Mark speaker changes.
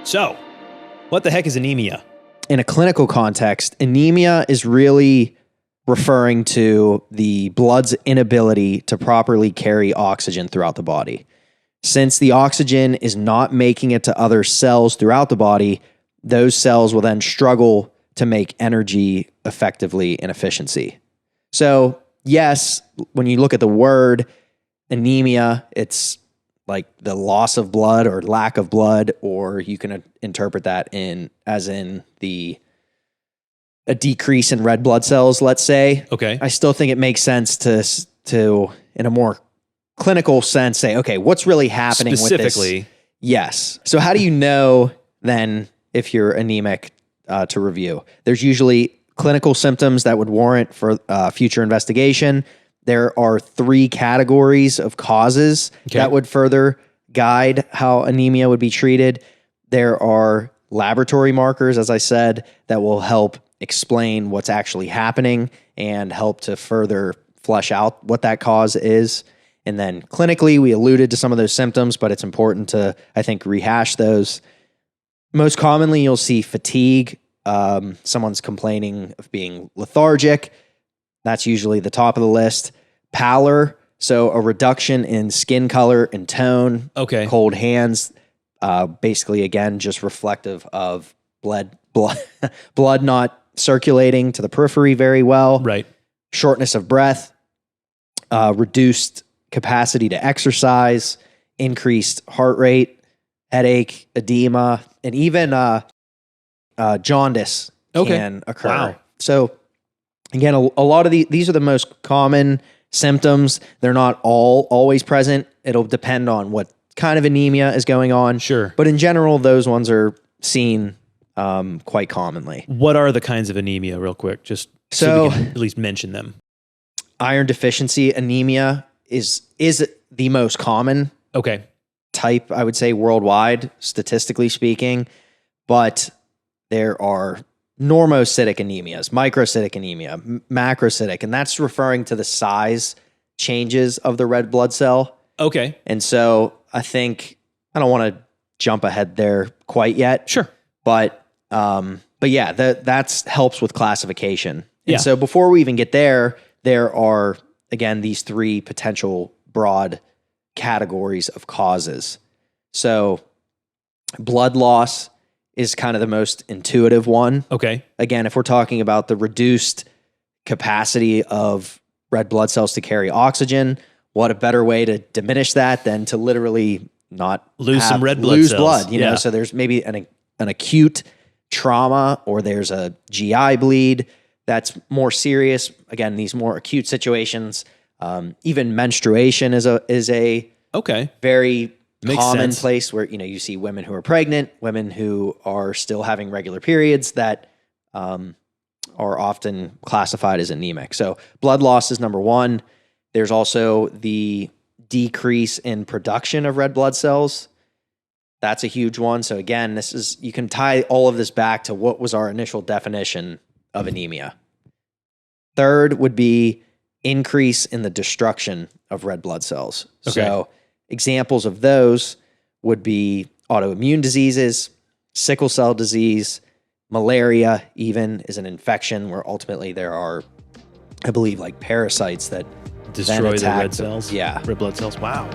Speaker 1: So, what the heck is anemia?
Speaker 2: In a clinical context, anemia is really referring to the blood's inability to properly carry oxygen throughout the body. Since the oxygen is not making it to other cells throughout the body, those cells will then struggle to make energy effectively and efficiency. So, yes, when you look at the word anemia, it's like the loss of blood or lack of blood, or you can interpret that as in a decrease in red blood cells, let's say.
Speaker 1: Okay.
Speaker 2: I still think it makes sense to in a more clinical sense, say, okay, what's really happening
Speaker 1: Specifically.
Speaker 2: with this? Yes. So how do you know then if you're anemic to review? There's usually clinical symptoms that would warrant for future investigation. There are 3 categories of causes that would further guide how anemia would be treated. There are laboratory markers, as I said, that will help explain what's actually happening and help to further flesh out what that cause is. And then clinically, we alluded to some of those symptoms, but it's important to, I think, rehash those. Most commonly, you'll see fatigue. Someone's complaining of being lethargic. That's usually the top of the list. Pallor, so a reduction in skin color and tone.
Speaker 1: Okay.
Speaker 2: Cold hands, basically, again, just reflective of blood not circulating to the periphery very well.
Speaker 1: Right.
Speaker 2: Shortness of breath, reduced capacity to exercise, increased heart rate, headache, edema, and even jaundice can occur.
Speaker 1: Wow.
Speaker 2: So again, a lot of these are the most common symptoms. They're not all always present. It'll depend on what kind of anemia is going on.
Speaker 1: Sure.
Speaker 2: But in general, those ones are seen quite commonly.
Speaker 1: What are the kinds of anemia, real quick? Just so we can at least mention them.
Speaker 2: Iron deficiency anemia is the most common type, I would say, worldwide, statistically speaking. But there are normocytic anemias, microcytic anemia, macrocytic, and that's referring to the size changes of the red blood cell.
Speaker 1: Okay.
Speaker 2: And so I think, I don't want to jump ahead there quite yet.
Speaker 1: Sure.
Speaker 2: But yeah, that helps with classification. And
Speaker 1: Yeah.
Speaker 2: so before we even get there are, again, these 3 potential broad categories of causes. So blood loss is kind of the most intuitive one.
Speaker 1: Okay.
Speaker 2: Again, if we're talking about the reduced capacity of red blood cells to carry oxygen, what a better way to diminish that than to literally not
Speaker 1: lose some red blood cells.
Speaker 2: Blood, you know? So there's maybe an acute trauma, or there's a GI bleed that's more serious. Again, these more acute situations, even menstruation is a very common place where, you see women who are pregnant, women who are still having regular periods that are often classified as anemic. So blood loss is number 1. There's also the decrease in production of red blood cells. That's a huge one. So again, you can tie all of this back to what was our initial definition of anemia. Third would be increase in the destruction of red blood cells.
Speaker 1: Okay.
Speaker 2: So examples of those would be autoimmune diseases, sickle cell disease, malaria even is an infection where ultimately there are, I believe, like parasites that
Speaker 1: destroy the red cells.
Speaker 2: Yeah.
Speaker 1: Red blood cells. Wow.